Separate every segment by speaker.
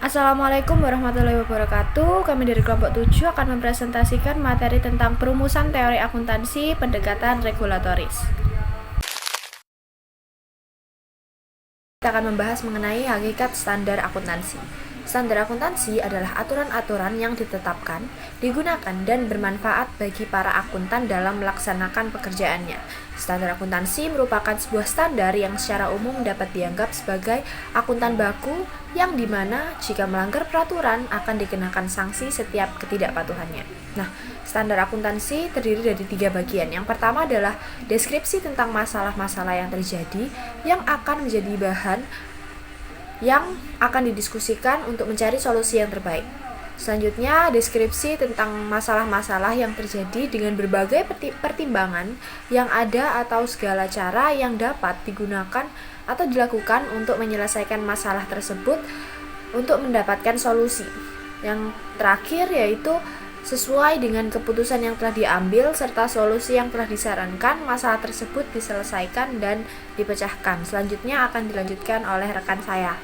Speaker 1: Assalamualaikum warahmatullahi wabarakatuh. Kami dari kelompok 7 akan mempresentasikan materi tentang perumusan teori akuntansi pendekatan regulatoris. Kita akan membahas mengenai hakikat standar akuntansi. Standar akuntansi adalah aturan-aturan yang ditetapkan, digunakan, dan bermanfaat bagi para akuntan dalam melaksanakan pekerjaannya. Standar akuntansi merupakan sebuah standar yang secara umum dapat dianggap sebagai akuntan baku yang dimana jika melanggar peraturan akan dikenakan sanksi setiap ketidakpatuhannya. Nah, standar akuntansi terdiri dari 3 bagian. Yang pertama adalah deskripsi tentang masalah-masalah yang terjadi yang akan menjadi bahan yang akan didiskusikan untuk mencari solusi yang terbaik. Selanjutnya, deskripsi tentang masalah-masalah yang terjadi dengan berbagai pertimbangan yang ada atau segala cara yang dapat digunakan atau dilakukan untuk menyelesaikan masalah tersebut untuk mendapatkan solusi. Yang terakhir yaitu sesuai dengan keputusan yang telah diambil serta solusi yang telah disarankan, masalah tersebut diselesaikan dan dipecahkan. Selanjutnya akan dilanjutkan oleh rekan saya.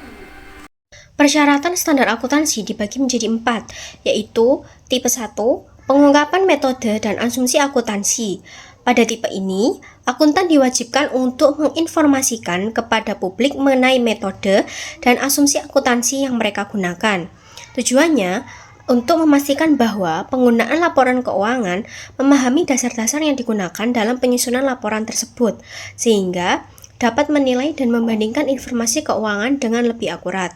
Speaker 2: Persyaratan standar akuntansi dibagi menjadi 4, yaitu tipe 1, pengungkapan metode dan asumsi akuntansi. Pada tipe ini, akuntan diwajibkan untuk menginformasikan kepada publik mengenai metode dan asumsi akuntansi yang mereka gunakan. Tujuannya untuk memastikan bahwa penggunaan laporan keuangan memahami dasar-dasar yang digunakan dalam penyusunan laporan tersebut, sehingga dapat menilai dan membandingkan informasi keuangan dengan lebih akurat.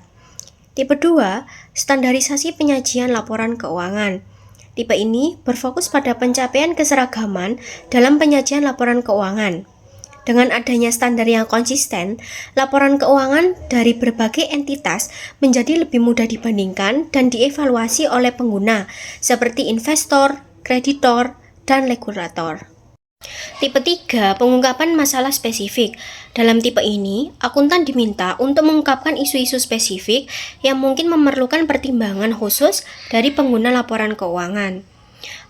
Speaker 2: Tipe 2, standarisasi penyajian laporan keuangan. Tipe ini berfokus pada pencapaian keseragaman dalam penyajian laporan keuangan. Dengan adanya standar yang konsisten, laporan keuangan dari berbagai entitas menjadi lebih mudah dibandingkan dan dievaluasi oleh pengguna, seperti investor, kreditor, dan regulator. Tipe 3, pengungkapan masalah spesifik. Dalam tipe ini, akuntan diminta untuk mengungkapkan isu-isu spesifik yang mungkin memerlukan pertimbangan khusus dari pengguna laporan keuangan.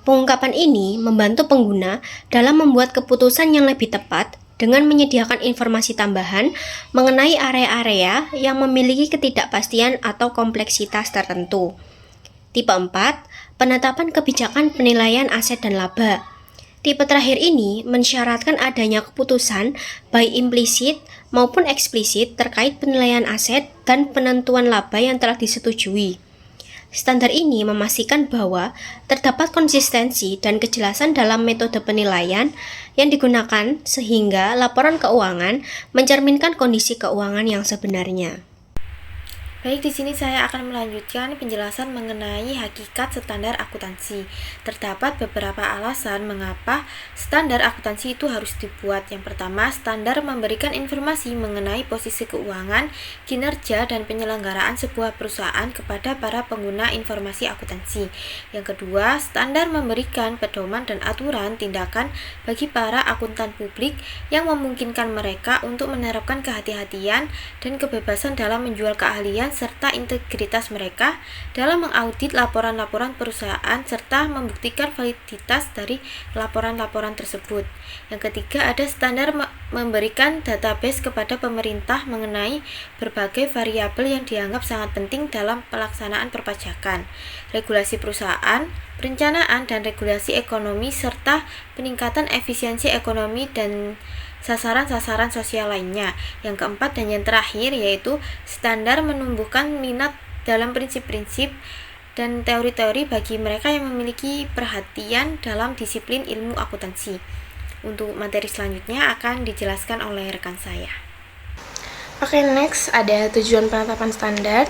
Speaker 2: Pengungkapan ini membantu pengguna dalam membuat keputusan yang lebih tepat dengan menyediakan informasi tambahan mengenai area-area yang memiliki ketidakpastian atau kompleksitas tertentu. Tipe 4, penetapan kebijakan penilaian aset dan laba. Tipe terakhir ini mensyaratkan adanya keputusan baik implisit maupun eksplisit terkait penilaian aset dan penentuan laba yang telah disetujui. Standar ini memastikan bahwa terdapat konsistensi dan kejelasan dalam metode penilaian yang digunakan sehingga laporan keuangan mencerminkan kondisi keuangan yang sebenarnya.
Speaker 1: Baik, di sini saya akan melanjutkan penjelasan mengenai hakikat standar akuntansi. Terdapat beberapa alasan mengapa standar akuntansi itu harus dibuat. Yang pertama, standar memberikan informasi mengenai posisi keuangan, kinerja, dan penyelenggaraan sebuah perusahaan kepada para pengguna informasi akuntansi. Yang kedua, standar memberikan pedoman dan aturan tindakan bagi para akuntan publik yang memungkinkan mereka untuk menerapkan kehati-hatian dan kebebasan dalam menjual keahlian serta integritas mereka dalam mengaudit laporan-laporan perusahaan serta membuktikan validitas dari laporan-laporan tersebut. Yang ketiga, ada standar memberikan database kepada pemerintah mengenai berbagai variabel yang dianggap sangat penting dalam pelaksanaan perpajakan, regulasi perusahaan, perencanaan dan regulasi ekonomi serta peningkatan efisiensi ekonomi dan sasaran-sasaran sosial lainnya. Yang keempat dan yang terakhir yaitu standar menumbuhkan minat dalam prinsip-prinsip dan teori-teori bagi mereka yang memiliki perhatian dalam disiplin ilmu akuntansi. Untuk materi selanjutnya akan dijelaskan oleh rekan saya.
Speaker 3: Oke, next ada tujuan penetapan standar.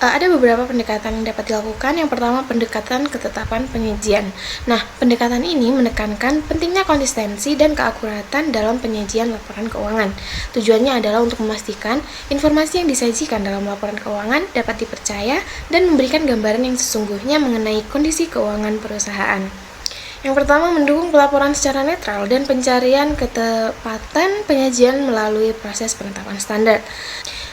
Speaker 3: Ada beberapa pendekatan yang dapat dilakukan. Yang pertama, pendekatan ketetapan penyajian. Nah, pendekatan ini menekankan pentingnya konsistensi dan keakuratan dalam penyajian laporan keuangan. Tujuannya adalah untuk memastikan informasi yang disajikan dalam laporan keuangan dapat dipercaya dan memberikan gambaran yang sesungguhnya mengenai kondisi keuangan perusahaan. Yang pertama, mendukung pelaporan secara netral dan pencarian ketepatan penyajian melalui proses penetapan standar.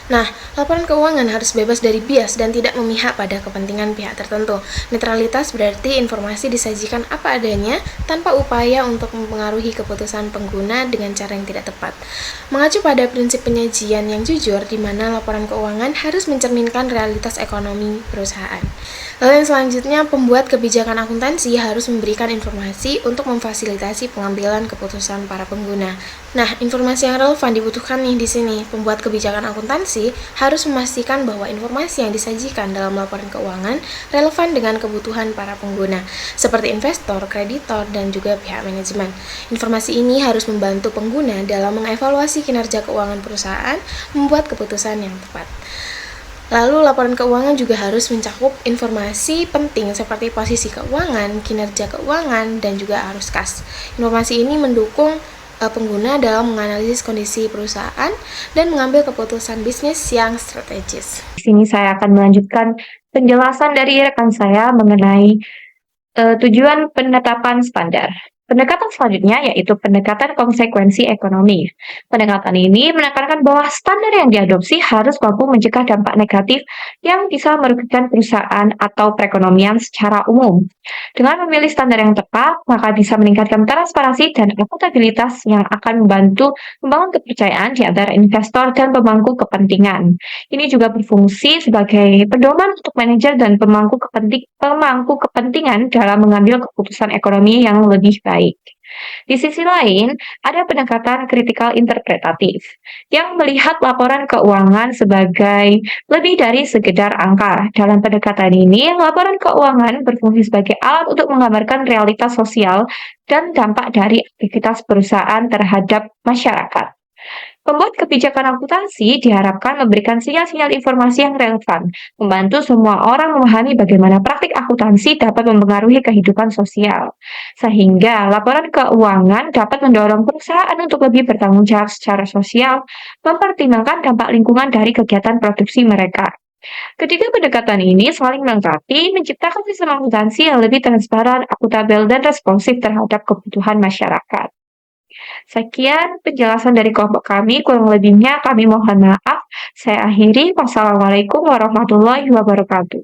Speaker 3: Nah, laporan keuangan harus bebas dari bias dan tidak memihak pada kepentingan pihak tertentu. Netralitas berarti informasi disajikan apa adanya tanpa upaya untuk mempengaruhi keputusan pengguna dengan cara yang tidak tepat. Mengacu pada prinsip penyajian yang jujur, di mana laporan keuangan harus mencerminkan realitas ekonomi perusahaan. Lalu yang selanjutnya, pembuat kebijakan akuntansi harus memberikan informasi untuk memfasilitasi pengambilan keputusan para pengguna. Nah, informasi yang relevan dibutuhkan nih di sini. Pembuat kebijakan akuntansi harus memastikan bahwa informasi yang disajikan dalam laporan keuangan relevan dengan kebutuhan para pengguna, seperti investor, kreditor, dan juga pihak manajemen. Informasi ini harus membantu pengguna dalam mengevaluasi kinerja keuangan perusahaan, membuat keputusan yang tepat. Lalu laporan keuangan juga harus mencakup informasi penting seperti posisi keuangan, kinerja keuangan, dan juga arus kas. Informasi ini mendukung pengguna dalam menganalisis kondisi perusahaan dan mengambil keputusan bisnis yang strategis.
Speaker 4: Di sini saya akan melanjutkan penjelasan dari rekan saya mengenai tujuan penetapan standar. Pendekatan selanjutnya yaitu pendekatan konsekuensi ekonomi. Pendekatan ini menekankan bahwa standar yang diadopsi harus mampu mencegah dampak negatif yang bisa merugikan perusahaan atau perekonomian secara umum. Dengan memilih standar yang tepat, maka bisa meningkatkan transparansi dan akuntabilitas yang akan membantu membangun kepercayaan di antara investor dan pemangku kepentingan. Ini juga berfungsi sebagai pedoman untuk manajer dan pemangku kepentingan dalam mengambil keputusan ekonomi yang lebih baik. Di sisi lain, ada pendekatan kritikal interpretatif yang melihat laporan keuangan sebagai lebih dari sekedar angka. Dalam pendekatan ini, laporan keuangan berfungsi sebagai alat untuk menggambarkan realitas sosial dan dampak dari aktivitas perusahaan terhadap masyarakat. Pembuat kebijakan akuntansi diharapkan memberikan sinyal-sinyal informasi yang relevan, membantu semua orang memahami bagaimana praktik akuntansi dapat mempengaruhi kehidupan sosial, sehingga laporan keuangan dapat mendorong perusahaan untuk lebih bertanggung jawab secara sosial, mempertimbangkan dampak lingkungan dari kegiatan produksi mereka. Ketiga pendekatan ini saling melengkapi, menciptakan sistem akuntansi yang lebih transparan, akuntabel, dan responsif terhadap kebutuhan masyarakat. Sekian penjelasan dari kelompok kami, kurang lebihnya kami mohon maaf. Saya akhiri. Wassalamualaikum warahmatullahi wabarakatuh.